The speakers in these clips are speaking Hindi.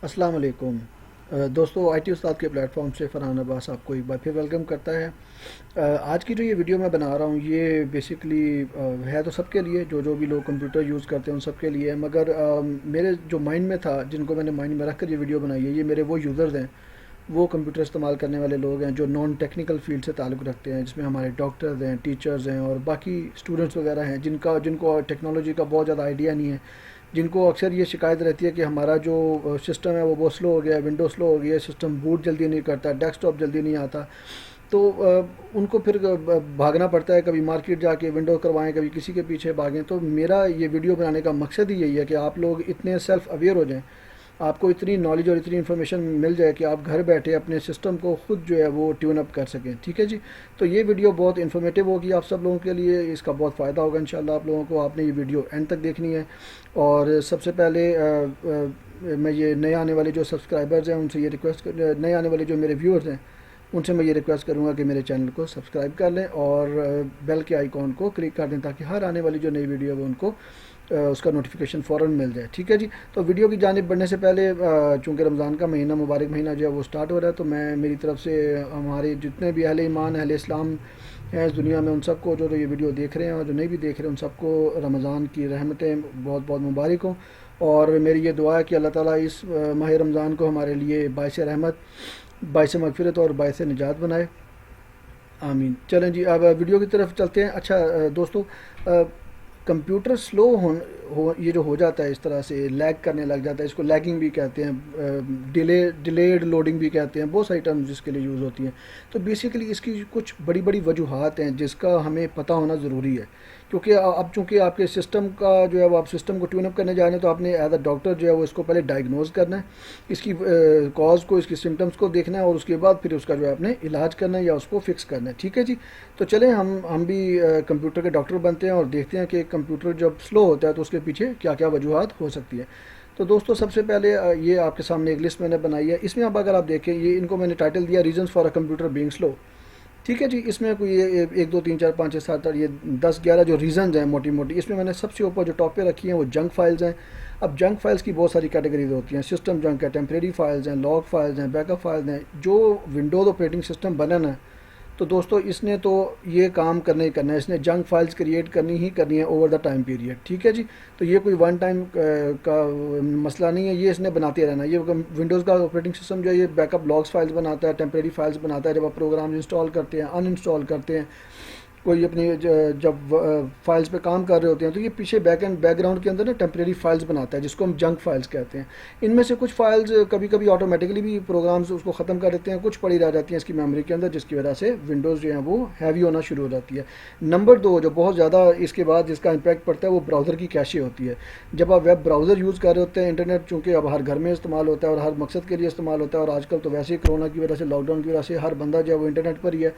अस्सलाम वालेकुम। दोस्तों, आईटी उस्ताद के प्लेटफॉर्म से फ़रहान अब्बास आपको एक बार फिर वेलकम करता है। आज की जो ये वीडियो मैं बना रहा हूँ ये बेसिकली है तो सबके लिए, जो जो भी लोग कंप्यूटर यूज़ करते हैं उन सबके लिए है, मगर मेरे जो माइंड में था, जिनको मैंने माइंड में रख कर ये वीडियो बनाई है, ये मेरे वो यूज़र्स हैं, वो कंप्यूटर इस्तेमाल करने वाले लोग हैं जो नॉन टेक्निकल फील्ड से ताल्लुक़ रखते हैं, जिसमें हमारे डॉक्टर्स हैं, टीचर्स हैं और बाकी स्टूडेंट्स वगैरह हैं जिनका जिनको टेक्नोलॉजी का बहुत ज़्यादा आइडिया नहीं है, जिनको अक्सर ये शिकायत रहती है कि हमारा जो सिस्टम है वो बहुत स्लो हो गया है, विंडो स्लो हो गया है, सिस्टम बूट जल्दी नहीं करता, डेस्कटॉप जल्दी नहीं आता। तो उनको फिर भागना पड़ता है, कभी मार्केट जाके विंडो करवाएं, कभी किसी के पीछे भागें। तो मेरा ये वीडियो बनाने का मकसद ही यही है कि आप लोग इतने सेल्फ़ अवेयर हो जाएं, आपको इतनी नॉलेज और इतनी इन्फॉर्मेशन मिल जाए कि आप घर बैठे अपने सिस्टम को खुद जो है वो ट्यून अप कर सकें। ठीक है जी। तो ये वीडियो बहुत इन्फॉर्मेटिव होगी आप सब लोगों के लिए, इसका बहुत फ़ायदा होगा इंशाल्लाह आप लोगों को। आपने ये वीडियो एंड तक देखनी है। और सबसे पहले मैं ये नए आने वाले जो सब्सक्राइबर्स हैं उनसे ये रिक्वेस्ट, नए आने वाले जो मेरे व्यूअर्स हैं उनसे मैं ये रिक्वेस्ट करूँगा कि मेरे चैनल को सब्सक्राइब कर लें और बेल के आइकॉन को क्लिक कर दें, ताकि हर आने वाली जो नई वीडियो है वो उनको उसका नोटिफिकेशन फ़ौरन मिल जाए। ठीक है जी। तो वीडियो की जानिब बढ़ने से पहले, चूँकि रमज़ान का महीना, मुबारक महीना जो है वो स्टार्ट हो रहा है, तो मैं मेरी तरफ से हमारे जितने भी अहले ईमान, अहले इस्लाम हैं इस दुनिया में, उन सबको जो ये वीडियो देख रहे हैं और जो नहीं भी देख रहे हैं, उन सबको रमज़ान की रहमतें बहुत बहुत मुबारक हों। और मेरी ये दुआ है कि अल्लाह ताला इस माह रमज़ान को हमारे लिए बाइस रहमत, बाइस मगफ़िरत और बाइस निजात बनाए। आमीन। चलें जी, अब वीडियो की तरफ चलते हैं। अच्छा दोस्तों, कंप्यूटर स्लो ये जो हो जाता है, इस तरह से लैग करने लग जाता है, इसको लैगिंग भी कहते हैं, डिलेड लोडिंग भी कहते हैं, बहुत सारी टर्म्स जिसके लिए यूज़ होती हैं। तो बेसिकली इसकी कुछ बड़ी बड़ी वजूहात हैं जिसका हमें पता होना ज़रूरी है, क्योंकि अब चूँकि आपके सिस्टम का जो है वो आप सिस्टम को ट्यून अप करने जा रहे हैं, तो आपने एज अ डॉक्टर जो है वो इसको पहले डायग्नोज करना है, इसकी कॉज को, इसकी सिम्टम्स को देखना है और उसके बाद फिर उसका जो है आपने इलाज करना है या उसको फिक्स करना है। ठीक है जी। तो चलें हम भी कंप्यूटर के डॉक्टर बनते हैं और देखते हैं कि कंप्यूटर जब स्लो होता है तो उसके पीछे क्या क्या वजूहात हो सकती है। तो दोस्तों, सबसे पहले ये आपके सामने एक लिस्ट मैंने बनाई है। इसमें अब अगर आप देखें, ये इनको मैंने टाइटल दिया reasons for a computer being slow. ठीक है जी। इसमें कोई ये 1 2 3 4 5 6 7 8 ये 10 11 जो रीजंस हैं मोटी मोटी, इसमें मैंने सबसे ऊपर जो टॉप पे रखी हैं वो जंक फाइल्स हैं। अब जंक फाइल्स की बहुत सारी कैटेगरीज होती हैं। सिस्टम जंक है, टेम्परेरी फाइल्स हैं, लॉग फाइल्स हैं, बैकअप फाइल्स हैं। जो विंडोज़ ऑपरेटिंग सिस्टम बना है, तो दोस्तों इसने तो ये काम करना ही करना है, इसने जंक फाइल्स क्रिएट करनी ही करनी है ओवर द टाइम पीरियड। ठीक है जी। तो ये कोई वन टाइम का मसला नहीं है, ये इसने बनाते रहना। ये विंडोज़ का ऑपरेटिंग सिस्टम जो है ये बैकअप लॉग्स फाइल्स बनाता है, टेम्परेरी फाइल्स बनाता है। जब आप प्रोग्राम इंस्टॉल करते हैं, अनइंस्टॉल करते हैं, कोई अपनी जब फाइल्स पे काम कर रहे होते हैं, तो ये पीछे बैकग्राउंड के अंदर ना टेम्परेरी फाइल्स बनाता है, जिसको हम जंक फाइल्स कहते हैं। इनमें से कुछ फाइल्स कभी कभी ऑटोमेटिकली भी प्रोग्राम्स उसको ख़त्म कर देते हैं, कुछ पड़ी रह जाती हैं इसकी मेमोरी के अंदर, जिसकी वजह से विंडोज़ जो है वो हैवी होना शुरू हो जाती है। नंबर 2, जो बहुत ज़्यादा इसके बाद जिसका इम्पैक्ट पड़ता है, वो ब्राउज़र की कैशे होती है। जब आप वेब ब्राउज़र यूज़ कर रहे होते हैं, इंटरनेट चूँकि अब हर घर में इस्तेमाल होता है और हर मकसद के लिए इस्तेमाल होता है, और आजकल तो वैसे ही कोरोना की वजह से, लॉकडाउन की वजह से हर बंदा जो है वो इंटरनेट पर ही है।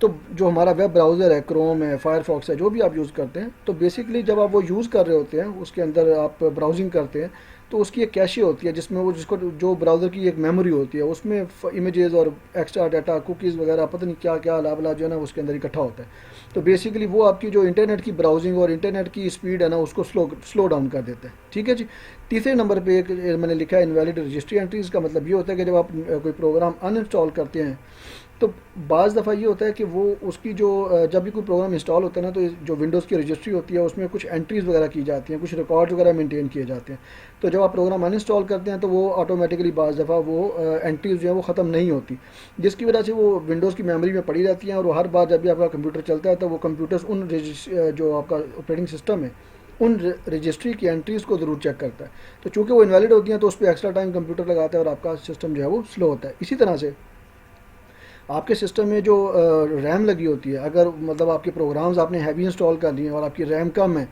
तो जो हमारा वेब ब्राउज़र है, क्रोम है, फायरफॉक्स है, जो भी आप यूज़ करते हैं, तो बेसिकली जब आप वो यूज़ कर रहे होते हैं, उसके अंदर आप ब्राउजिंग करते हैं, तो उसकी एक कैशे होती है जिसमें वो, जिसको जो ब्राउज़र की एक मेमोरी होती है, उसमें इमेजेस और एक्स्ट्रा डाटा, कुकीज़ वगैरह, पता नहीं क्या क्या अलावा जो है ना उसके अंदर इकट्ठा होता है। तो बेसिकली वो आपकी जो इंटरनेट की ब्राउजिंग और इंटरनेट की स्पीड है ना, उसको स्लो डाउन कर देता है। ठीक है जी। तीसरे नंबर पे एक मैंने लिखा है इनवैलिड रजिस्ट्री एंट्रीज़ का मतलब ये होता है कि जब आप कोई प्रोग्राम अनइंस्टॉल करते हैं, तो बाज़ दफ़ा ये होता है कि वो उसकी जो जब भी कोई प्रोग्राम इंस्टॉल होता है ना, तो जो विंडोज़ की रजिस्ट्री होती है उसमें कुछ एंट्रीज़ वगैरह की जाती हैं, कुछ रिकॉर्ड्स वगैरह मेंटेन किए जाते हैं। तो जब आप प्रोग्राम अनइंस्टॉल करते हैं तो वो ऑटोमेटिकली बाज़ दफ़ा वो एंट्रीज़ जो है वो ख़त्म नहीं होती, जिसकी वजह से वो विंडोज़ की मेमोरी में पड़ी रहती हैं। और वो हर बार जब भी आपका कंप्यूटर चलता है तो वो कंप्यूटर्स उन जो आपका ऑपरेटिंग सिस्टम है उन रजिस्ट्री की एंट्रीज़ को ज़रूर चेक करता है। तो चूँकि वो इनवैलिड होती हैं तो उस पर एक्स्ट्रा टाइम कंप्यूटर लगाता है और आपका सिस्टम जो है वो स्लो होता है। इसी तरह से आपके सिस्टम में जो रैम लगी होती है, अगर मतलब आपके प्रोग्राम्स आपने हैवी इंस्टॉल कर लिए हैं और आपकी रैम कम है,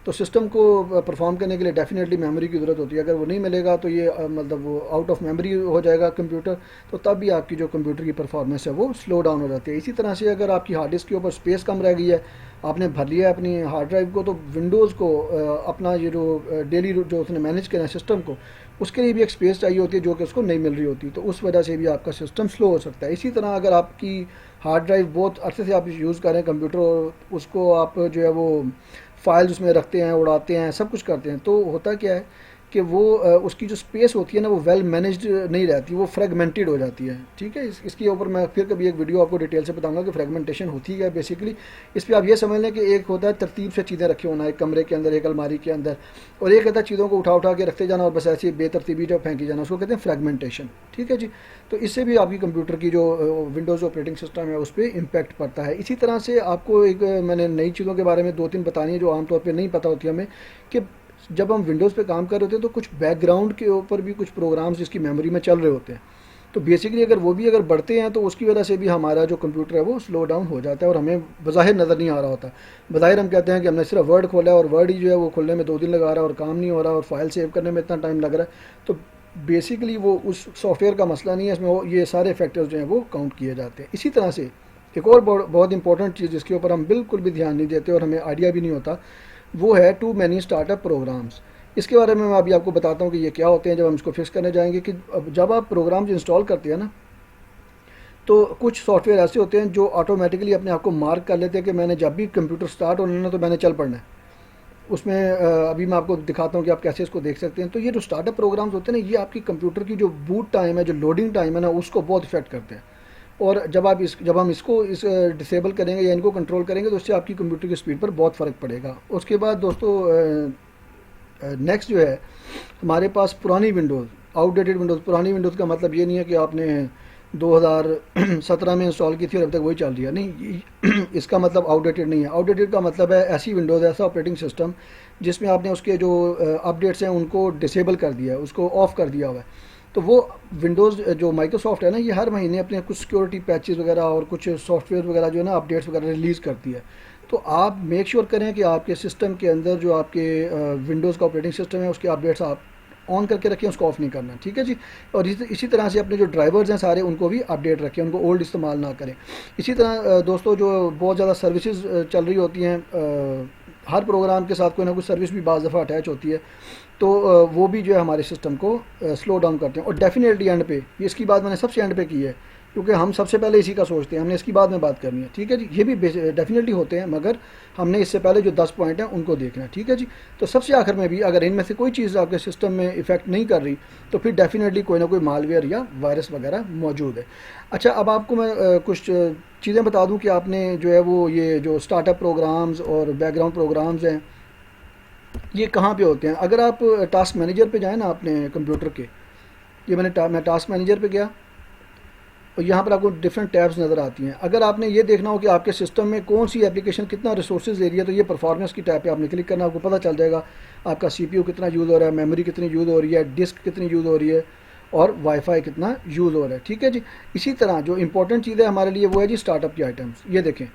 तो सिस्टम को परफॉर्म करने के लिए डेफिनेटली मेमोरी की ज़रूरत होती है। अगर वो नहीं मिलेगा तो ये मतलब वो आउट ऑफ मेमोरी हो जाएगा कंप्यूटर, तो तब भी आपकी जो कंप्यूटर की परफॉर्मेंस है वो स्लो डाउन हो जाती है। इसी तरह से अगर आपकी हार्ड डिस्क के ऊपर स्पेस कम रह गई है, आपने भर लिया है अपनी हार्ड ड्राइव को, तो विंडोज़ को अपना ये जो डेली जो उसने मैनेज करना है सिस्टम को, उसके लिए भी एक स्पेस चाहिए होती है जो कि उसको नहीं मिल रही होती, तो उस वजह से भी आपका सिस्टम स्लो हो सकता है। इसी तरह अगर आपकी हार्ड ड्राइव बहुत अरसे से आप यूज़ कर रहे हैं कंप्यूटर, और उसको आप जो है वो फाइल्स उसमें रखते हैं, उड़ाते हैं, सब कुछ करते हैं, तो होता क्या है कि वो उसकी जो स्पेस होती है ना वो वेल मैनेज्ड नहीं रहती, वो फ्रेगमेंटेड हो जाती है। ठीक है, इसके ऊपर मैं फिर कभी एक वीडियो आपको डिटेल से बताऊंगा कि फ्रेगमेंटेशन होती है बेसिकली। इस पर आप ये समझ लें कि एक होता है तरतीब से चीज़ें रखी होना एक कमरे के अंदर, एक अलमारी के अंदर, और एक कहता है चीज़ों को उठा उठा के रखते जाना और बस ऐसी बेतरतीबी जो फेंकी जाना, उसको कहते हैं फ्रेगमेंटेशन। ठीक है जी। तो इससे भी आपकी कंप्यूटर की जो विंडोज़ ऑपरेटिंग सिस्टम है उस पर इम्पैक्ट पड़ता है। इसी तरह से आपको एक मैंने नई चीज़ों के बारे में दो तीन बतानी है जो आमतौर पर नहीं पता होती हमें, कि जब हम विंडोज़ पे काम कर रहे होते हैं तो कुछ बैकग्राउंड के ऊपर भी कुछ प्रोग्राम्स जिसकी मेमोरी में चल रहे होते हैं, तो बेसिकली अगर वो भी अगर बढ़ते हैं तो उसकी वजह से भी हमारा जो कंप्यूटर है वो स्लो डाउन हो जाता है और हमें बज़ाहिर नज़र नहीं आ रहा होता। बज़ाहिर हम कहते हैं कि हमने सिर्फ वर्ड खोला है और वर्ड ही जो है वो खोलने में 2 दिन लगा रहा है और काम नहीं हो रहा और फाइल सेव करने में इतना टाइम लग रहा है। तो बेसिकली वो उस सॉफ्टवेयर का मसला नहीं है, इसमें वो ये सारे फैक्टर्स जो हैं वो काउंट किए जाते हैं। इसी तरह से एक और बहुत इंपॉर्टेंट चीज़ जिसके ऊपर हम बिल्कुल भी ध्यान नहीं देते और हमें आइडिया भी नहीं होता, वो है टू मैनी स्टार्टअप प्रोग्राम्स। इसके बारे में मैं अभी आपको बताता हूँ कि ये क्या होते हैं जब हम इसको फिक्स करने जाएंगे। कि जब आप प्रोग्राम्स इंस्टॉल करते हैं ना, तो कुछ सॉफ्टवेयर ऐसे होते हैं जो ऑटोमेटिकली अपने आप को मार्क कर लेते हैं कि मैंने जब भी कंप्यूटर स्टार्ट होना है तो मैंने चल पड़ना है उसमें। अभी मैं आपको दिखाता हूँ कि आप कैसे इसको देख सकते हैं। तो ये जो स्टार्टअप प्रोग्राम्स होते हैं ना, ये आपकी कंप्यूटर की जो बूट टाइम है, जो लोडिंग टाइम है ना, उसको बहुत इफेक्ट करते हैं। और जब हम इसको डिसेबल करेंगे या इनको कंट्रोल करेंगे तो उससे आपकी कंप्यूटर की स्पीड पर बहुत फ़र्क पड़ेगा। उसके बाद दोस्तों नेक्स्ट जो है हमारे पास पुरानी विंडोज़, आउटडेटेड विंडोज़। पुरानी विंडोज़ का मतलब ये नहीं है कि आपने 2017 में इंस्टॉल की थी और अब तक वही चल रही है, नहीं। इसका मतलब आउटडेटेड नहीं है। आउटडेटेड का मतलब है ऐसी विंडोज़, ऐसा ऑपरेटिंग सिस्टम जिसमें आपने उसके जो अपडेट्स हैं उनको डिसेबल कर दिया है, उसको ऑफ़ कर दिया हुआ है। तो वो विंडोज़ जो माइक्रोसॉफ्ट है ना, ये हर महीने अपने कुछ सिक्योरिटी पैचेस वगैरह और कुछ सॉफ्टवेयर वगैरह जो है ना अपडेट्स वगैरह रिलीज़ करती है। तो आप मेक श्योर करें कि आपके सिस्टम के अंदर जो आपके विंडोज़ का ऑपरेटिंग सिस्टम है उसके अपडेट्स आप ऑन करके रखें, उसको ऑफ़ नहीं करना। ठीक है जी। और इसी तरह से अपने जो ड्राइवर्स हैं सारे उनको भी अपडेट रखें, उनको ओल्ड इस्तेमाल ना करें। इसी तरह दोस्तों जो बहुत ज़्यादा सर्विसेज चल रही होती हैं, हर प्रोग्राम के साथ कोई ना कोई सर्विस भी बाज़ दफ़ा अटैच होती है, तो वो भी जो है हमारे सिस्टम को स्लो डाउन करते हैं। और डेफिनेटली एंड पे, ये इसकी बात मैंने सबसे एंड पे की है क्योंकि हम सबसे पहले इसी का सोचते हैं, हमने इसकी बाद में बात करनी है। ठीक है जी। ये भी डेफिनेटली होते हैं मगर हमने इससे पहले जो 10 पॉइंट हैं उनको देखना है। ठीक है जी। तो सबसे आखिर में भी अगर इनमें से कोई चीज़ आपके सिस्टम में इफेक्ट नहीं कर रही तो फिर डेफिनेटली कोई ना कोई मालवेयर या वायरस वगैरह मौजूद है। अच्छा, अब आपको मैं कुछ चीज़ें बता दूं कि आपने जो है वो ये जो स्टार्टअप प्रोग्राम्स और बैकग्राउंड प्रोग्राम्स हैं ये कहाँ पे होते हैं। अगर आप टास्क मैनेजर पे जाएँ ना अपने कंप्यूटर के, ये मैं टास्क मैनेजर पे गया और यहाँ पर आपको डिफरेंट टैब्स नज़र आती हैं। अगर आपने ये देखना हो कि आपके सिस्टम में कौन सी एप्लीकेशन कितना रिसोर्सेज ले रही है, तो ये परफॉर्मेंस की टैब पे आपने क्लिक करना, आपको पता चल जाएगा आपका सीपीयू कितना यूज़ हो रहा है, मेमोरी कितनी यूज़ हो रही है, डिस्क कितनी यूज़ हो रही है और वाईफाई कितना यूज़ हो रहा है। ठीक है जी। इसी तरह जो इंपॉर्टेंट चीज़ है हमारे लिए वो है जी स्टार्टअप की आइटम्स। ये देखें,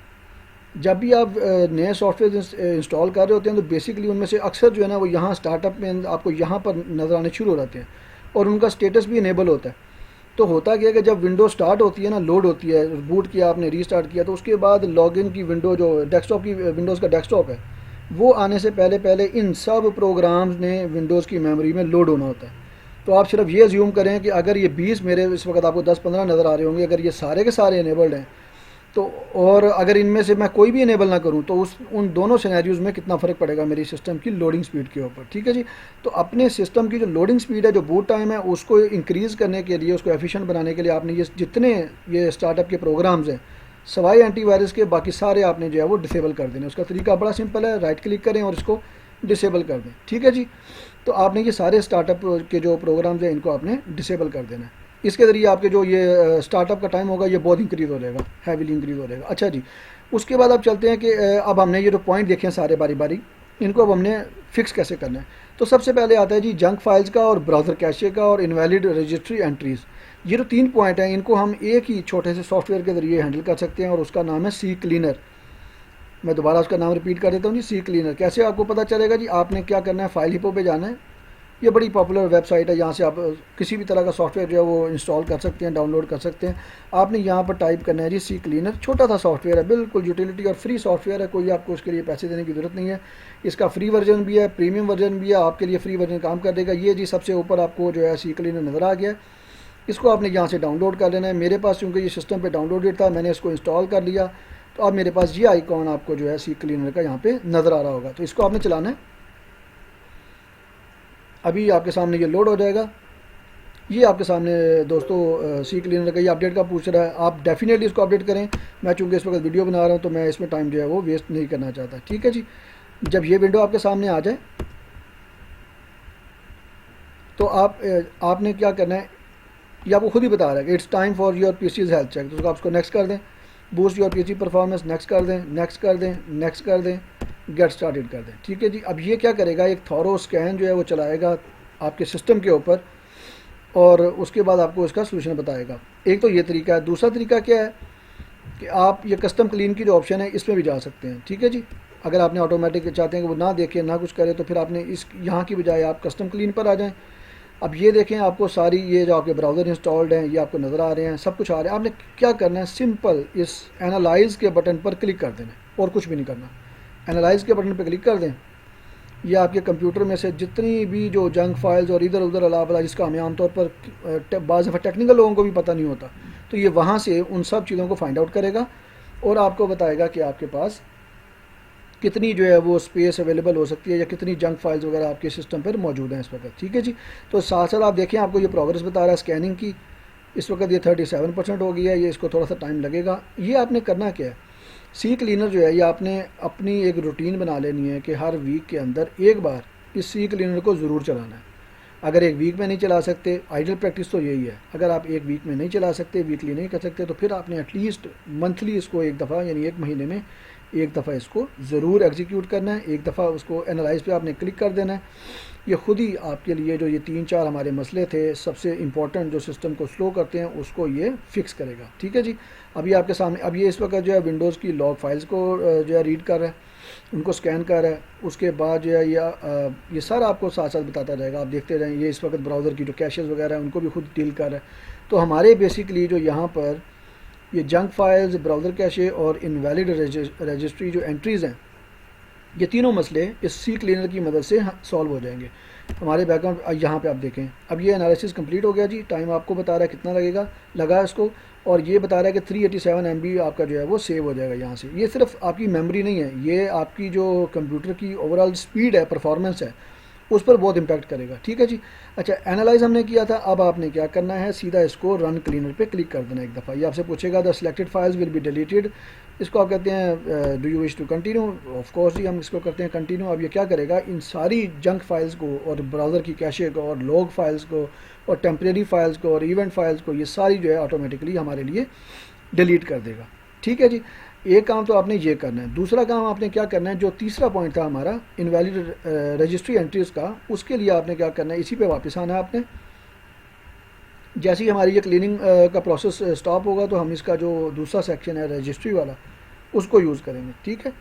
जब भी आप नए सॉफ्टवेयर इंस्टॉल कर रहे होते हैं तो बेसिकली उनमें से अक्सर जो है ना वो यहाँ स्टार्टअप में आपको यहाँ पर नज़र आने शुरू हो जाते हैं और उनका स्टेटस भी इनेबल होता है। तो होता क्या है कि जब विंडो स्टार्ट होती है ना, लोड होती है, बूट किया आपने, रीस्टार्ट किया, तो उसके बाद लॉगिन की विंडो जो डेस्कटॉप की विंडोज़ का डेस्कटॉप है वो आने से पहले पहले इन सब प्रोग्राम्स ने विंडोज़ की मेमोरी में लोड होना होता है। तो आप सिर्फ ये अज्यूम करें कि अगर ये 20 मेरे इस वक्त आपको 10-15 नज़र आ रहे होंगे, अगर ये सारे के सारे इनेबल्ड हैं तो, और अगर इनमें से मैं कोई भी इनेबल ना करूं तो उन दोनों सिनेरियोज़ में कितना फ़र्क पड़ेगा मेरी सिस्टम की लोडिंग स्पीड के ऊपर। ठीक है जी। तो अपने सिस्टम की जो लोडिंग स्पीड है, जो बूट टाइम है, उसको इंक्रीज़ करने के लिए, उसको एफिशिएंट बनाने के लिए आपने ये जितने ये स्टार्टअप के प्रोग्राम्स हैं सवाई एंटीवायरस के, बाकी सारे आपने जो है वो डिसेबल कर देने। उसका तरीका बड़ा सिंपल है, राइट क्लिक करें और इसको डिसेबल कर दें। ठीक है जी। तो आपने ये सारे स्टार्टअप के जो प्रोग्राम्स हैं इनको आपने डिसेबल कर देना है। इसके ज़रिए आपके जो ये स्टार्टअप का टाइम होगा ये बहुत इंक्रीज़ हो जाएगा, हैवीली इंक्रीज़ हो जाएगा। अच्छा जी। उसके बाद आप चलते हैं कि अब हमने ये जो पॉइंट देखे हैं सारे बारी बारी, इनको अब हमने फिक्स कैसे करना है। तो सबसे पहले आता है जी जंक फाइल्स का और ब्राउज़र कैशे का और इनवैलिड रजिस्ट्री एंट्रीज़। ये जो 3 पॉइंट हैं इनको हम एक ही छोटे से सॉफ्टवेयर के ज़रिए हैंडल कर सकते हैं और उसका नाम है सी क्लीनर। मैं दोबारा उसका नाम रिपीट कर देता हूँ जी, सी क्लीनर। कैसे आपको पता चलेगा जी, आपने क्या करना है, फाइल हिपो पे जाना है। ये बड़ी पॉपुलर वेबसाइट है, यहाँ से आप किसी भी तरह का सॉफ्टवेयर जो है वो इंस्टॉल कर सकते हैं, डाउनलोड कर सकते हैं। आपने यहाँ पर टाइप करना है जी सी क्लीनर। छोटा सा सॉफ्टवेयर है, बिल्कुल यूटिलिटी और फ्री सॉफ्टवेयर है, कोई आपको उसके लिए पैसे देने की ज़रूरत नहीं है। इसका फ्री वर्जन भी है, प्रीमियम वर्जन भी है, आपके लिए फ्री वर्जन काम कर देगा। ये जी सबसे ऊपर आपको जो है सी क्लीनर नज़र आ गया, इसको आपने यहाँ से डाउनलोड कर लेना है। मेरे पास चूँकि ये सिस्टम पर डाउनलोडेड था, मैंने इसको इंस्टॉल कर लिया, तो अब मेरे पास ये आइकॉन आपको जो है सी क्लीनर का यहाँ पर नज़र आ रहा होगा। तो इसको आपने चलाना है। अभी आपके सामने ये लोड हो जाएगा। ये आपके सामने दोस्तों सी क्लीनर का ये अपडेट का पूछ रहा है। आप डेफिनेटली इसको अपडेट करें। मैं चूँकि इस वक्त वीडियो बना रहा हूँ तो मैं इसमें टाइम जो है वो वेस्ट नहीं करना चाहता। ठीक है जी। जब ये विंडो आपके सामने आ जाए तो आपने क्या करना है, ये आपको खुद ही बता रहा है कि it's time for your PC's health check. तो आप उसको नेक्स्ट कर दें। Boost your PC performance next कर दें, नेक्स्ट कर दें, नेक्स्ट कर दें, गेट स्टार्टेड कर दें। ठीक है जी। अब ये क्या करेगा, एक थॉरो स्कैन जो है वो चलाएगा आपके सिस्टम के ऊपर और उसके बाद आपको इसका सोल्यूशन बताएगा। एक तो ये तरीका है। दूसरा तरीका क्या है कि आप ये कस्टम क्लीन की जो ऑप्शन है इसमें भी जा सकते हैं। ठीक है जी। अगर आपने ऑटोमेटिक चाहते हैं कि वो ना देखे ना कुछ करे तो फिर आपने इस यहाँ की बजाय आप कस्टम क्लीन पर आ जाएं। अब ये देखें, आपको सारी ये जो आपके ब्राउज़र इंस्टॉल्ड हैं ये आपको नज़र आ रहे हैं, सब कुछ आ रहा है। आपने क्या करना है, सिंपल इस एनालाइज के बटन पर क्लिक कर देना है और कुछ भी नहीं करना। एनालाइज के बटन पर क्लिक कर दें। ये आपके कंप्यूटर में से जितनी भी जो जंक फाइल्स और इधर उधर अलावा जिसका हमें आमतौर पर बाज़ दफ़ा टेक्निकल लोगों को भी पता नहीं होता, तो ये वहाँ से उन सब चीज़ों को फाइंड आउट करेगा और आपको बताएगा कि आपके पास कितनी जो है वो स्पेस अवेलेबल हो सकती है या कितनी जंक फाइल्स वगैरह आपके सिस्टम पर मौजूद हैं इस वक्त। ठीक है जी। तो साथ साथ आप देखें, आपको ये प्रोग्रेस बता रहा है स्कैनिंग की। इस वक्त ये 37% हो गई है। ये इसको थोड़ा सा टाइम लगेगा। ये आपने करना क्या है, सी क्लीनर जो है ये आपने अपनी एक रूटीन बना लेनी है कि हर वीक के अंदर एक बार इस सी क्लीनर को ज़रूर चलाना है। अगर एक वीक में नहीं चला सकते, आइडियल प्रैक्टिस तो यही है, अगर आप एक वीक में नहीं चला सकते, वीकली नहीं कर सकते, तो फिर आपने एटलीस्ट मंथली इसको एक दफ़ा यानी एक महीने में एक दफ़ा इसको ज़रूर एग्जीक्यूट करना है। एक दफ़ा उसको एनालाइज पे आपने क्लिक कर देना है। ये खुद ही आपके लिए जो ये 3-4 हमारे मसले थे सबसे इंपॉर्टेंट जो सिस्टम को स्लो करते हैं उसको ये फिक्स करेगा। ठीक है जी। अभी आपके सामने अब ये इस वक्त जो है विंडोज़ की लॉग फाइल्स को जो है रीड कर रहा है, उनको स्कैन कर रहा है। उसके बाद जो है ये सारा आपको साथ साथ बताता जाएगा, आप देखते रहें। ये इस वक्त ब्राउज़र की जो कैशेज़ वगैरह हैं उनको भी खुद डील कर रहा है। तो हमारे बेसिकली जो यहाँ पर ये जंक फाइल्स, ब्राउज़र कैशे और इनवैलिड रजिस्ट्री जो एंट्रीज़ हैं, ये तीनों मसले इस सी क्लीनर की मदद से सॉल्व हो जाएंगे। हमारे बैकग्राउंड यहाँ पे आप देखें, अब ये एनालिसिस कंप्लीट हो गया जी। टाइम आपको बता रहा है कितना लगेगा, लगा इसको, और ये बता रहा है कि 387 MB आपका जो है वो सेव हो जाएगा यहाँ से। ये सिर्फ आपकी मेमोरी नहीं है, ये आपकी जो कंप्यूटर की ओवरऑल स्पीड है, परफॉर्मेंस है, उस पर बहुत इम्पैक्ट करेगा। ठीक है जी। अच्छा, एनालाइज हमने किया था। अब आपने क्या करना है, सीधा इसको रन क्लीनर पे क्लिक कर देना एक दफ़ा। ये आपसे पूछेगा the selected files will be deleted. इसको आप कहते हैं do you wish to continue, of course ही हम इसको करते हैं कंटिन्यू। अब ये क्या करेगा, इन सारी जंक फाइल्स को और ब्राउज़र की कैशे को और लॉग फाइल्स को और टेम्परेरी फाइल्स को और इवेंट फाइल्स को, ये सारी जो है ऑटोमेटिकली हमारे लिए डिलीट कर देगा। ठीक है जी। एक काम तो आपने ये करना है। दूसरा काम आपने क्या करना है, जो तीसरा पॉइंट था हमारा इनवैलिड रजिस्ट्री एंट्रीज़ का, उसके लिए आपने क्या करना है, इसी पे वापस आना है आपने। जैसे ही हमारी ये क्लीनिंग का प्रोसेस स्टॉप होगा तो हम इसका जो दूसरा सेक्शन है रजिस्ट्री वाला, उसको यूज़ करेंगे। ठीक है।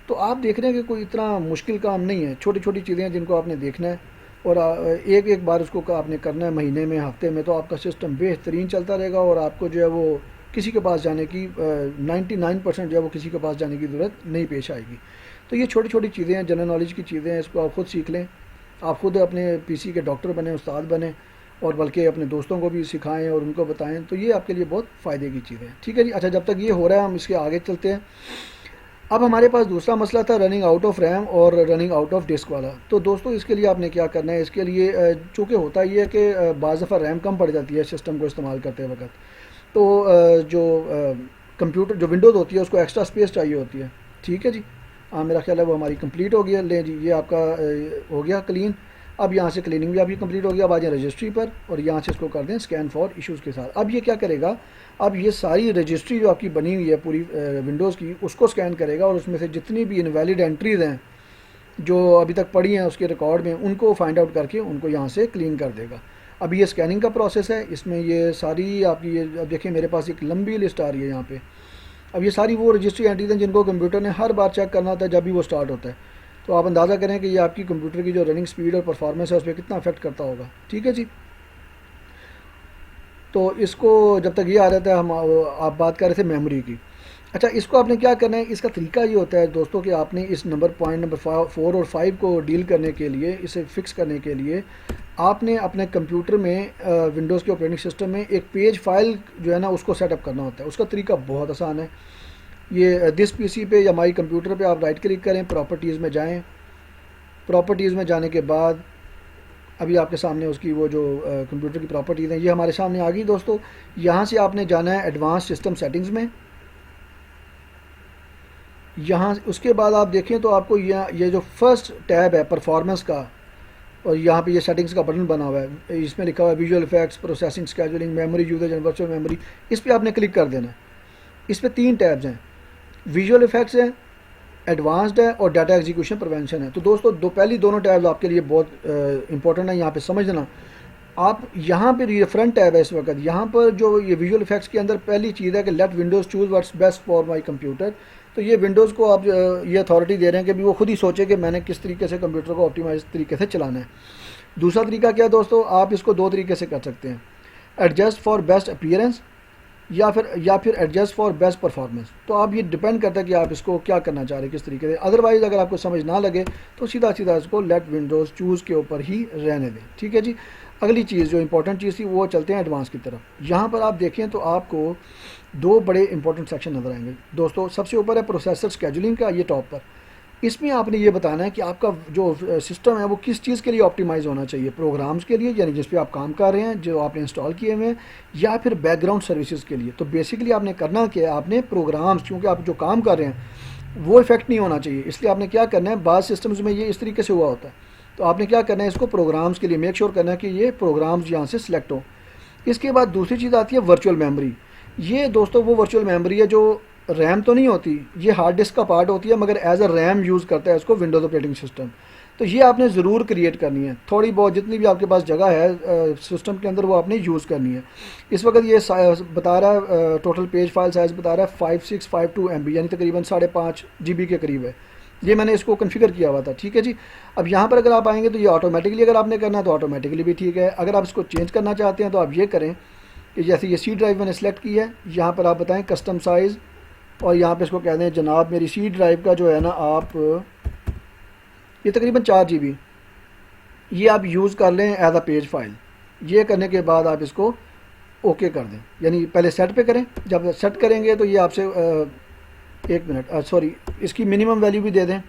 तो आप देख रहे हैं कि कोई इतना मुश्किल काम नहीं है, छोटी छोटी चीज़ें हैं जिनको आपने देखना है और एक एक बार उसको आपने करना है, महीने में, हफ्ते में, तो आपका सिस्टम बेहतरीन चलता रहेगा और आपको जो है वो किसी के पास जाने की 99% जो है वो किसी के पास जाने की ज़रूरत नहीं पेश आएगी। तो ये छोटी छोटी चीज़ें हैं, जनरल नॉलेज की चीज़ें हैं, इसको आप खुद सीख लें। आप खुद अपने पीसी के डॉक्टर बने, उस्ताद बने और बल्कि अपने दोस्तों को भी सिखाएं और उनको बताएं। तो ये आपके लिए बहुत फ़ायदे की चीज़ें हैं। ठीक है जी। अच्छा, जब तक ये हो रहा है हम इसके आगे चलते हैं। अब हमारे पास दूसरा मसला था रनिंग आउट ऑफ रैम और रनिंग आउट ऑफ डिस्क वाला। तो दोस्तों इसके लिए आपने क्या करना है, इसके लिए चूँकि होता ये है कि बाज़ दफ़ा रैम कम पड़ जाती है सिस्टम को इस्तेमाल करते वक्त, तो जो कंप्यूटर जो विंडोज़ होती है उसको एक्स्ट्रा स्पेस चाहिए होती है। ठीक है जी। मेरा ख्याल है वो हमारी कंप्लीट हो गया। ले जी, ये आपका हो गया क्लीन। अब यहाँ से क्लीनिंग भी आपकी कंप्लीट हो गया। अब आ जाए रजिस्ट्री पर और यहाँ से इसको कर दें स्कैन फॉर इश्यूज़ के साथ। अब ये क्या करेगा, अब ये सारी रजिस्ट्री जो आपकी बनी हुई है पूरी विंडोज़ की, उसको स्कैन करेगा और उसमें से जितनी भी इनवैलिड एंट्रीज़ हैं जो अभी तक पड़ी हैं उसके रिकॉर्ड में, उनको फाइंड आउट करके उनको यहाँ से क्लीन कर देगा। अब ये स्कैनिंग का प्रोसेस है, इसमें ये सारी आपकी ये अब देखिए मेरे पास एक लंबी लिस्ट आ रही है यहाँ पे। अब ये सारी वो रजिस्ट्री एंट्रीज हैं जिनको कंप्यूटर ने हर बार चेक करना होता है जब भी वो स्टार्ट होता है। तो आप अंदाज़ा करें कि ये आपकी कंप्यूटर की जो रनिंग स्पीड और परफॉर्मेंस है उस पर कितना अफेक्ट करता होगा। ठीक है जी। तो इसको जब तक ये आ रहा था, हम आप बात कर रहे थे मेमोरी की। अच्छा, इसको आपने क्या करना है, इसका तरीका ये होता है दोस्तों कि आपने इस पॉइंट नंबर 4 और 5 को डील करने के लिए, इसे फिक्स करने के लिए, आपने अपने कंप्यूटर में विंडोज़ के ऑपरेटिंग सिस्टम में एक पेज फाइल जो है ना उसको सेटअप करना होता है। उसका तरीका बहुत आसान है। ये दिस पीसी पे या माई कंप्यूटर पे आप राइट क्लिक करें, प्रॉपर्टीज़ में जाएं। प्रॉपर्टीज़ में जाने के बाद अभी आपके सामने उसकी वो जो कंप्यूटर की प्रॉपर्टीज़ हैं ये हमारे सामने आ गई दोस्तों। यहाँ से आपने जाना है एडवांस सिस्टम सेटिंग्स में। यहाँ उसके बाद आप देखें तो आपको ये जो फर्स्ट टैब है परफॉर्मेंस का, और यहाँ पे ये सेटिंग्स का बटन बना हुआ है, इसमें लिखा हुआ है visual effects, processing, scheduling, memory usage and virtual memory. इस पर आपने क्लिक कर देना है। इस पर 3 टैब्स हैं, विजुअल इफेक्ट्स है, एडवांस्ड है और डाटा एग्जीक्यूशन प्रिवेंशन है। तो दोस्तों पहली दोनों टैब्स आपके लिए बहुत इंपॉर्टेंट है, यहाँ पे समझना। आप यहाँ पर ये फ्रंट टैब है इस वक्त, यहाँ पर जो ये विजुअल इफेक्ट्स के अंदर पहली चीज़ है कि let Windows choose what's best for my computer. तो ये विंडोज़ को आप ये अथॉरिटी दे रहे हैं कि भी वो खुद ही सोचे कि मैंने किस तरीके से कंप्यूटर को ऑप्टिमाइज तरीके से चलाना है। दूसरा तरीका क्या है दोस्तों, आप इसको 2 तरीके से कर सकते हैं, एडजस्ट फॉर बेस्ट अपीयरेंस या फिर एडजस्ट फॉर बेस्ट परफॉर्मेंस। तो आप ये डिपेंड करता है कि आप इसको क्या करना चाह रहे हैं, किस तरीके से। अदरवाइज़ अगर आपको समझ ना लगे तो सीधा सीधा इसको लेट विंडोज़ चूज़ के ऊपर ही रहने दें, ठीक है जी। अगली चीज़ जो इंपॉर्टेंट चीज़ थी वो चलते हैं एडवांस की तरफ। यहाँ पर आप देखें तो आपको 2 बड़े इंपॉर्टेंट सेक्शन नज़र आएंगे दोस्तों। सबसे ऊपर है प्रोसेसर स्केजुलिंग का, ये टॉप पर। इसमें आपने ये बताना है कि आपका जो सिस्टम है वो किस चीज़ के लिए ऑप्टिमाइज़ होना चाहिए, प्रोग्राम्स के लिए यानी जिस पे आप काम कर रहे हैं, जो आपने इंस्टॉल किए हुए हैं, या फिर बैकग्राउंड सर्विसेज के लिए। तो बेसिकली आपने करना क्या है, आपने प्रोग्राम्स, क्योंकि आप जो काम कर रहे हैं वो इफेक्ट नहीं होना चाहिए, इसलिए आपने क्या करना है, बाज़ सिस्टम्स में ये इस तरीके से हुआ होता है। तो आपने क्या करना है, इसको प्रोग्राम्स के लिए मेक श्योर करना है कि ये प्रोग्राम्स यहाँ से सिलेक्ट हो। इसके बाद दूसरी चीज़ आती है वर्चुअल मेमोरी। ये दोस्तों वो वर्चुअल मेमोरी है जो रैम तो नहीं होती, ये हार्ड डिस्क का पार्ट होती है, मगर एज अ रैम यूज़ करता है इसको विंडोज़ ऑपरेटिंग सिस्टम। तो ये आपने ज़रूर क्रिएट करनी है, थोड़ी बहुत जितनी भी आपके पास जगह है सिस्टम के अंदर वो आपने यूज़ करनी है। इस वक्त ये बता रहा है टोटल पेज फाइल साइज़ बता रहा है 5652 MB, यानी तकरीबन 5.5 GB के करीब है। ये मैंने इसको कन्फिगर किया हुआ था, ठीक है जी। अब यहाँ पर अगर आप आएंगे तो ये ऑटोमेटिकली अगर आपने करना है तो ऑटोमेटिकली भी ठीक है। अगर आप इसको चेंज करना चाहते हैं तो आप ये करें कि जैसे ये सी ड्राइव मैंने सेलेक्ट की है, यहाँ पर आप बताएं कस्टम साइज़, और यहाँ पे इसको कह दें जनाब मेरी सी ड्राइव का जो है ना, आप ये तकरीबन 4 GB ये आप यूज़ कर लें एज अ पेज फाइल। ये करने के बाद आप इसको ओके कर दें, यानी पहले सेट पे करें। जब सेट करेंगे तो ये आपसे 1 मिनट सॉरी इसकी मिनिमम वैल्यू भी दे दें।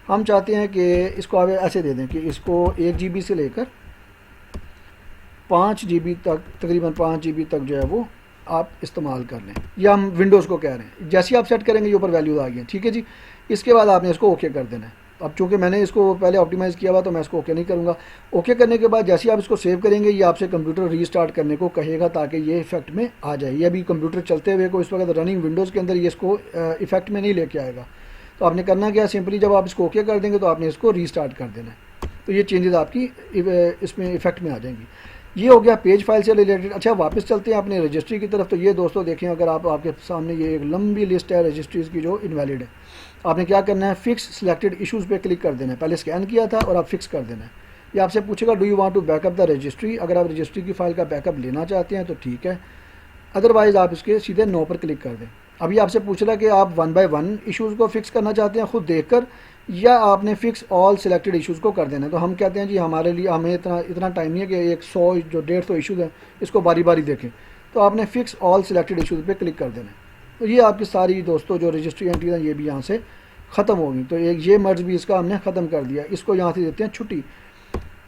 हम चाहते हैं कि इसको आप ऐसे दे दें कि इसको 1 GB से लेकर 5 GB तक, तकरीबन 5 GB तक जो है वो आप इस्तेमाल कर लें, या हम विंडोज़ को कह रहे हैं। जैसे आप सेट करेंगे ये ऊपर वैल्यूज आ गई हैं, ठीक है जी। इसके बाद आपने इसको ओके कर देना है। अब चूँकि मैंने इसको पहले ऑप्टिमाइज़ किया हुआ तो मैं इसको ओके नहीं करूँगा। ओके करने के बाद जैसे आप इसको सेव करेंगे ये आपसे कंप्यूटर रीस्टार्ट करने को कहेगा ताकि ये इफेक्ट में आ जाए। ये अभी कंप्यूटर चलते हुए को इस वक्त रनिंग विंडोज़ के अंदर ये इसको इफेक्ट में नहीं लेके आएगा। तो आपने करना क्या, सिंपली जब आप इसको ओके कर देंगे तो आपने इसको रीस्टार्ट कर देना है, तो ये चेंजेस आपकी इसमें इफेक्ट में आ जाएंगी। ये हो गया पेज फाइल से रिलेटेड। अच्छा वापस चलते हैं अपने रजिस्ट्री की तरफ। तो ये दोस्तों देखें, अगर आपके सामने ये एक लंबी लिस्ट है रजिस्ट्रीज़ की जो इनवैलिड है। आपने क्या करना है, फिक्स सिलेक्टेड इशूज़ पे क्लिक कर देना है। पहले स्कैन किया था और आप फिक्स कर देना है। ये आपसे पूछेगा do you want to backup the registry. अगर आप रजिस्ट्री की फ़ाइल का बैकअप लेना चाहते हैं तो ठीक है, अदरवाइज़ आप इसके सीधे नो पर क्लिक कर दें। अभी आपसे पूछ रहा है कि आप 1 by 1 इशूज़ को फिक्स करना चाहते हैं खुद देखकर, या आपने फिक्स ऑल सिलेक्टेड इशूज़ को कर देना है। तो हम कहते हैं जी हमारे लिए हमें इतना टाइम नहीं है कि 100 जो 150 इशूज़ हैं इसको बारी बारी देखें, तो आपने फिक्स ऑल सिलेक्टेड इशूज़ पे क्लिक कर देना है। तो ये आपकी सारी दोस्तों जो रजिस्ट्री एंट्रीज हैं ये भी यहाँ से ख़त्म होगी। तो एक ये मर्ज भी इसका हमने ख़त्म कर दिया, इसको यहाँ से देते हैं छुट्टी।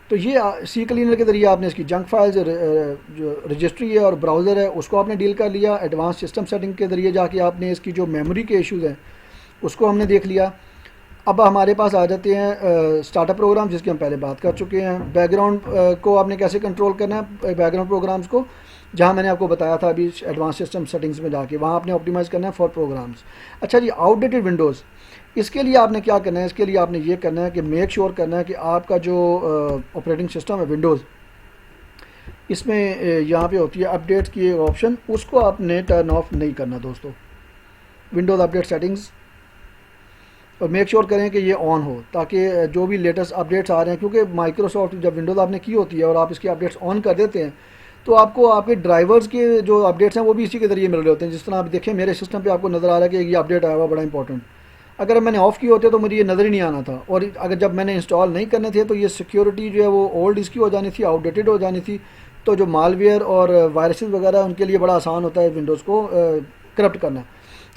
तो ये सी क्लीनर के ज़रिए आपने इसकी जंक फाइल्स जो रजिस्ट्री है और ब्राउज़र है उसको आपने डील कर लिया। एडवांस सिस्टम सेटिंग के ज़रिए जाके आपने इसकी जो मेमोरी के इश्यूज़ हैं उसको हमने देख लिया। अब हमारे पास आ जाते हैं स्टार्टअप प्रोग्राम, जिसकी हम पहले बात कर चुके हैं। बैकग्राउंड को आपने कैसे कंट्रोल करना है, बैकग्राउंड प्रोग्राम्स को, जहां मैंने आपको बताया था अभी एडवांस सिस्टम सेटिंग्स में जाके, वहां आपने ऑप्टिमाइज़ करना है फॉर प्रोग्राम्स। अच्छा जी, आउटडेटेड विंडोज़, इसके लिए आपने क्या करना है, इसके लिए आपने ये करना है कि मेक श्योर करना है कि आपका जो ऑपरेटिंग सिस्टम है विंडोज़, इसमें यहाँ पे होती है अपडेट की एक ऑप्शन, उसको आपने टर्न ऑफ नहीं करना दोस्तों। विंडोज़ अपडेट सेटिंग्स, और मेक श्योर करें कि ये ऑन हो, ताकि जो भी लेटेस्ट अपडेट्स आ रहे हैं, क्योंकि माइक्रोसॉफ्ट जब विंडोज़ आपने की होती है और आप इसकी अपडेट्स ऑन कर देते हैं तो आपको आपके ड्राइवर्स के जो अपडेट्स हैं वो भी इसी के ज़रिए मिल रहे होते हैं। जिस तरह आप देखें मेरे सिस्टम पे आपको नज़र आ रहा है कि ये अपडेट आया हुआ बड़ा इंपॉर्टेंट, अगर मैंने ऑफ़ किए होते तो मुझे ये नज़र ही नहीं आना था। और अगर जब मैंने इंस्टॉल नहीं करने थे तो ये सिक्योरिटी जो है वो ओल्ड इसकी हो जानी थी, आउटडेटेड हो जानी थी। तो जो मालवेयर और वायरसेस वगैरह उनके लिए बड़ा आसान होता है विंडोज़ को करप्ट करना।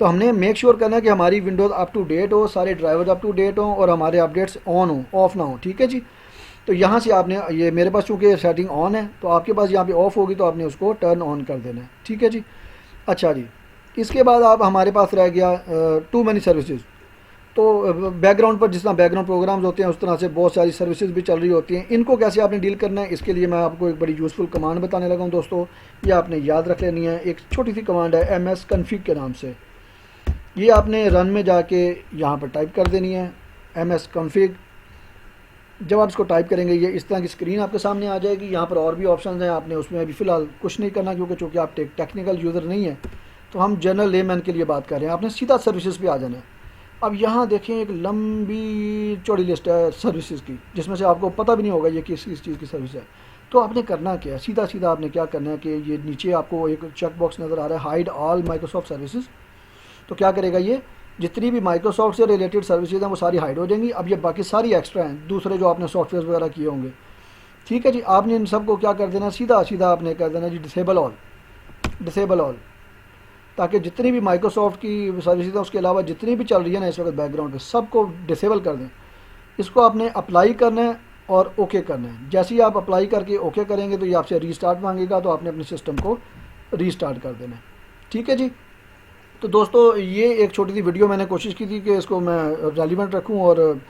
तो हमने मेक श्योर करना कि हमारी विंडोज़ अप टू डेट हो, सारे ड्राइवर्स अप टू डेट हों और हमारे अपडेट्स ऑन हो, ऑफ ना हो, ठीक है जी। तो यहाँ से आपने ये, मेरे पास चूँकि सेटिंग ऑन है तो आपके पास यहाँ पे ऑफ होगी तो आपने उसको टर्न ऑन कर देना है। ठीक है जी। अच्छा जी, इसके बाद आप हमारे पास रह गया टू मैनी सर्विसेज। तो बैकग्राउंड पर जिस तरह बैकग्राउंड प्रोग्राम्स होते हैं उस तरह से बहुत सारी सर्विसेज भी चल रही होती हैं। इनको कैसे आपने डील करना है, इसके लिए मैं आपको एक बड़ी यूज़फुल कमांड बताने लगा हूँ दोस्तों। ये आपने याद रख लेनी है। एक छोटी सी कमांड है ms config के नाम से। ये आपने रन में जाके यहाँ पर टाइप कर देनी है ms config। जब आप इसको टाइप करेंगे ये इस तरह की स्क्रीन आपके सामने आ जाएगी। यहाँ पर और भी ऑप्शन हैं, आपने उसमें अभी फ़िलहाल कुछ नहीं करना क्योंकि चूँकि आप टेक्निकल यूज़र नहीं है, तो हम जनरल लेमैन के लिए बात कर रहे हैं। आपने सीधा सर्विसेज पे आ जाना है। अब यहाँ देखें एक लंबी चौड़ी लिस्ट है सर्विसेज की, जिसमें से आपको पता भी नहीं होगा ये किस चीज़ की सर्विस है। तो आपने करना क्या है, सीधा सीधा आपने क्या करना है कि ये नीचे आपको एक चेक बॉक्स नज़र आ रहा है, हाइड ऑल माइक्रोसॉफ्ट सर्विसेज। तो क्या करेगा, ये जितनी भी माइक्रोसॉफ्ट से रिलेटेड सर्विसेज हैं वो सारी हाइड हो जाएंगी। अब ये बाकी सारी एक्स्ट्रा हैं, दूसरे जो आपने सॉफ्टवेयर वगैरह किए होंगे। ठीक है जी। आपने इन सबको क्या कर देना, सीधा सीधा आपने कर देना जी डिसेबल ऑल, डिसेबल ऑल, ताकि जितनी भी माइक्रोसॉफ्ट की सर्विसेज हैं उसके अलावा जितनी भी चल रही है ना इस वक्त बैकग्राउंड पे, सबको डिसेबल कर दें। इसको आपने अप्लाई करना है और ओके करना है। जैसे ही आप अप्लाई करके ओके करेंगे तो ये आपसे रीस्टार्ट मांगेगा, तो आपने अपने सिस्टम को रीस्टार्ट कर देना है। ठीक है जी। तो दोस्तों ये एक छोटी सी वीडियो मैंने कोशिश की थी कि इसको मैं रेलिवेंट रखूं और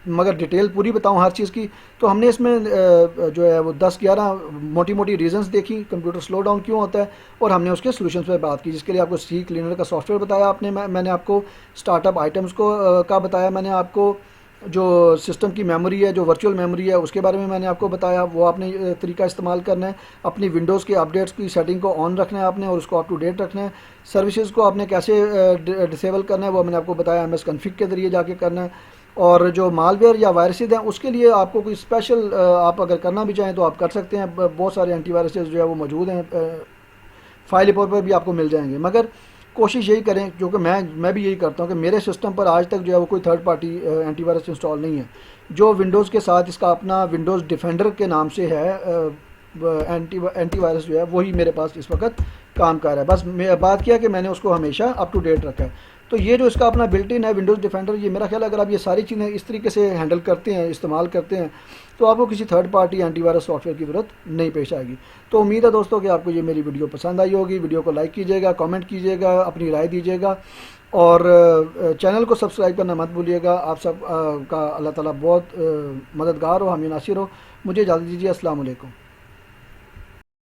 मगर डिटेल पूरी बताऊं हर चीज़ की। तो हमने इसमें जो है वो 10-11 मोटी मोटी रीजंस देखी कंप्यूटर स्लो डाउन क्यों होता है, और हमने उसके सोल्यूशन पे बात की, जिसके लिए आपको सी क्लीनर का सॉफ्टवेयर बताया आपने, मैंने आपको स्टार्टअप आइटम्स को का बताया, मैंने आपको जो सिस्टम की मेमोरी है, जो वर्चुअल मेमोरी है, उसके बारे में मैंने आपको बताया, वो आपने तरीका इस्तेमाल करना है। अपनी विंडोज़ के अपडेट्स की सेटिंग को ऑन रखना है आपने और उसको अप टू डेट रखना है। सर्विसेज को आपने कैसे डिसेबल करना है वो मैंने आपको बताया, MS config के ज़रिए जाके करना है। और जो मालवेयर या वायरसेज हैं उसके लिए आपको कोई स्पेशल आप अगर करना भी चाहें तो आप कर सकते हैं। बहुत सारे एंटीवायरसेज जो है वो मौजूद हैं, फाइल पर भी आपको मिल जाएंगे। मगर कोशिश यही करें, क्योंकि मैं भी यही करता हूँ कि मेरे सिस्टम पर आज तक जो है वो कोई थर्ड पार्टी एंटीवायरस इंस्टॉल नहीं है। जो विंडोज़ के साथ इसका अपना विंडोज़ डिफेंडर के नाम से है एंटीवायरस जो है वही मेरे पास इस वक्त काम कर रहा है। बस मैं बात किया कि मैंने उसको हमेशा अप टू डेट रखा है। तो ये जो इसका अपना बिल्ट इन है विंडोज़ डिफेंडर, ये मेरा ख्याल है अगर आप ये सारी चीज़ें इस तरीके से हैंडल करते हैं, इस्तेमाल करते हैं, तो आपको किसी थर्ड पार्टी एंटीवायरस सॉफ्टवेयर की ज़रूरत नहीं पेश आएगी। तो उम्मीद है दोस्तों कि आपको ये मेरी वीडियो पसंद आई होगी। वीडियो को लाइक कीजिएगा, कमेंट कीजिएगा, अपनी राय दीजिएगा और चैनल को सब्सक्राइब करना मत भूलिएगा। आप सब का अल्लाह ताला बहुत मददगार हो, हामी नासिर हो। मुझे इजाज़त दीजिए। अस्सलाम वालेकुम।